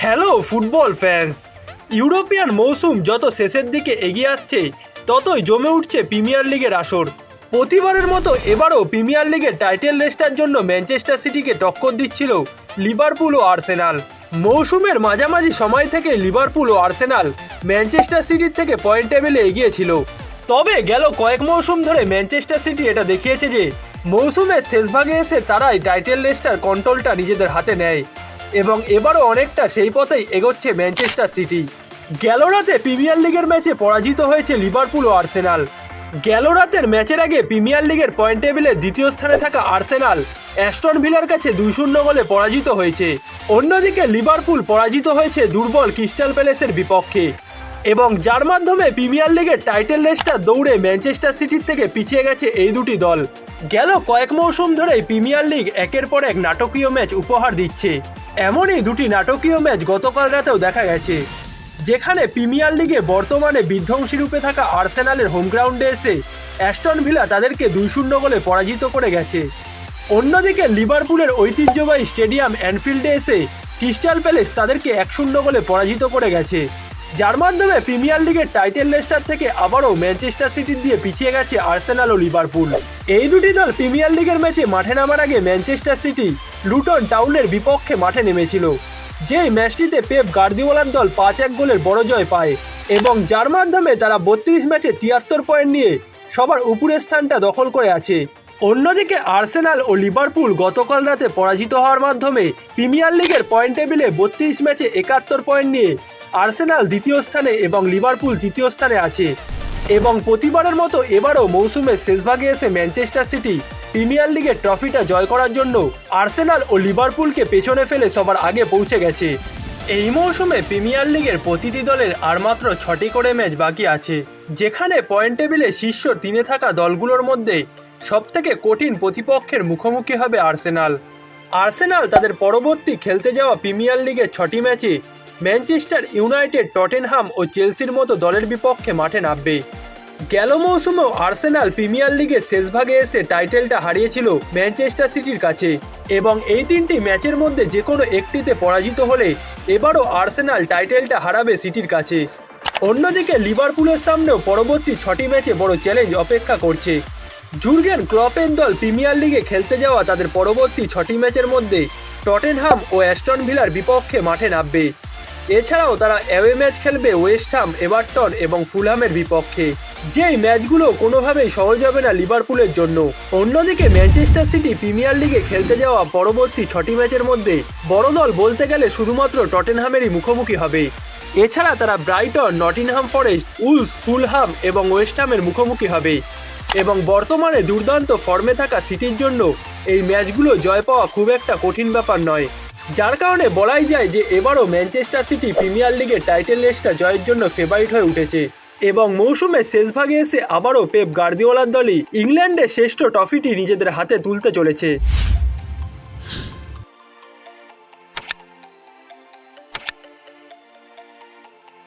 Hello football fans. European মৌসুম যত শেষের দিকে এগিয়ে আসছে ততই জমে উঠছে প্রিমিয়ার লিগের আসর। প্রতিবারের মতো এবারও প্রিমিয়ার লিগের টাইটেল রেসটার জন্য ম্যানচেস্টার সিটিকে টক্কর দিচ্ছিল লিভারপুল ও আর্সেনাল। মৌসুমের মাঝামাঝি সময় থেকে লিভারপুল ও আর্সেনাল ম্যানচেস্টার সিটির থেকে পয়েন্ট টেবিলে এগিয়েছিল। তবে গেল কয়েক মৌসুম ধরে ম্যানচেস্টার সিটি এটা দেখিয়েছে যে মৌসুমের শেষ ভাগে এসে তারাই টাইটেল রেসটার কন্ট্রোলটা নিজেদের হাতে নেয় এবং এবারও অনেকটা সেই পথেই এগোচ্ছে ম্যানচেস্টার সিটি। গেল রাতে প্রিমিয়ার লিগের ম্যাচে পরাজিত হয়েছে লিভারপুল ও আর্সেনাল। গেল রাতের ম্যাচের আগে প্রিমিয়ার লিগের পয়েন্ট টেবিলে দ্বিতীয় স্থানে থাকা আর্সেনাল অ্যাস্টন ভিলার কাছে 2-0 গোলে পরাজিত হয়েছে। অন্যদিকে লিভারপুল পরাজিত হয়েছে দুর্বল ক্রিস্টাল প্যালেসের বিপক্ষে এবং যার মাধ্যমে প্রিমিয়ার লিগের টাইটেল রেসটা দৌড়ে ম্যানচেস্টার সিটির থেকে পিছিয়ে গেছে এই দুটি দল। গেল কয়েক মৌসুম ধরেই প্রিমিয়ার লিগ একের পর এক নাটকীয় ম্যাচ উপহার দিচ্ছে। এমনই দুটি নাটকীয় ম্যাচ গতকাল রাতেও দেখা গেছে, যেখানে প্রিমিয়ার লিগে বর্তমানে বিধ্বংসী রূপে থাকা আর্সেনালের হোম গ্রাউন্ডে এসে অ্যাস্টন ভিলা তাদেরকে 2-0 গোলে পরাজিত করে গেছে। অন্যদিকে লিভারপুলের ঐতিহ্যবাহী স্টেডিয়াম অ্যানফিল্ডে এসে ক্রিস্টাল প্যালেস তাদেরকে 1-0 গোলে পরাজিত করে গেছে, যার মাধ্যমে প্রিমিয়ার লিগের টাইটেল রেসটার থেকে আবারও ম্যানচেস্টার সিটির দিয়ে পিছিয়ে গেছে আর্সেনাল ও লিভারপুল। এই দুটি দল প্রিমিয়ার লিগের ম্যাচে মাঠে নামার আগে ম্যানচেস্টার সিটি লুটন টাউনের বিপক্ষে মাঠে নেমেছিল, যেই ম্যাচটিতে পেপ গার্দিওলার দল 5-1 গোলের বড় জয় পায় এবং যার মাধ্যমে তারা 32 ম্যাচে 73 পয়েন্ট নিয়ে সবার উপরের স্থানটা দখল করে আছে। অন্যদিকে আর্সেনাল ও লিভারপুল গতকাল রাতে পরাজিত হওয়ার মাধ্যমে প্রিমিয়ার লিগের পয়েন্ট টেবিলে 32 ম্যাচে 71 পয়েন্ট নিয়ে আর্সেনাল দ্বিতীয় স্থানে এবং লিভারপুল তৃতীয় স্থানে আছে। এবং প্রতিবারের মতো এবারও মৌসুমের শেষ ভাগে এসে ম্যানচেস্টার সিটি প্রিমিয়ার লিগের ট্রফিটা জয় করার জন্য আর্সেনাল ও লিভারপুলকে পেছনে ফেলে সবার আগে পৌঁছে গেছে। এই মৌসুমে প্রিমিয়ার লিগের প্রতিটি দলের আর মাত্র 6টি করে ম্যাচ বাকি আছে, যেখানে পয়েন্ট টেবিলে শীর্ষ 3-এ থাকা দলগুলোর মধ্যে সবথেকে কঠিন প্রতিপক্ষের মুখোমুখি হবে আর্সেনাল। আর্সেনাল তাদের পরবর্তী খেলতে যাওয়া প্রিমিয়ার লিগের 6টি ম্যাচে ম্যানচেস্টার ইউনাইটেড, টটেনহাম ও চেলসির মতো দলের বিপক্ষে মাঠে নামবে। গেল মৌসুমেও আর্সেনাল প্রিমিয়ার লিগের শেষ ভাগে এসে টাইটেলটা হারিয়েছিল ম্যানচেস্টার সিটির কাছে এবং এই 3টি ম্যাচের মধ্যে যে কোনো একটিতে পরাজিত হলে এবারও আর্সেনাল টাইটেলটা হারাবে সিটির কাছে। অন্যদিকে লিভারপুলের সামনেও পরবর্তী 6টি ম্যাচে বড় চ্যালেঞ্জ অপেক্ষা করছে। জুর্গেন ক্লপের দল প্রিমিয়ার লিগে খেলতে যাওয়া তাদের পরবর্তী 6টি ম্যাচের মধ্যে টটেনহাম ও অ্যাস্টন ভিলার বিপক্ষে মাঠে নামবে। এছাড়াও তারা অ্যাওয়ে ম্যাচ খেলবে ওয়েস্ট হাম, এভারটন এবং ফুলহামের বিপক্ষে, যেই ম্যাচগুলো কোনোভাবেই সহজ হবে না লিভারপুলের জন্য। অন্যদিকে ম্যানচেস্টার সিটি প্রিমিয়ার লিগে খেলতে যাওয়া পরবর্তী 6টি ম্যাচের মধ্যে বড় দল বলতে গেলে শুধুমাত্র টটেনহামেরই মুখোমুখি হবে। এছাড়া তারা Brighton, Nottingham forest, owls, Fulham এবং ওয়েস্ট হামের মুখোমুখি হবে এবং বর্তমানে দুর্দান্ত ফর্মে থাকা সিটির জন্য এই ম্যাচগুলো জয় পাওয়া খুব একটা কঠিন ব্যাপার নয়, যার কারণে বলাই যায় যে এবারও ম্যানচেস্টার সিটি প্রিমিয়ার লিগের টাইটেল রেসটা জয়ের জন্য ফেভারিট হয়ে উঠেছে এবং মৌসুমের শেষ ভাগে এসে আবারও পেপ গার্দিওলার দলই ইংল্যান্ডের শ্রেষ্ঠ ট্রফিটি নিজেদের হাতে তুলতে চলেছে।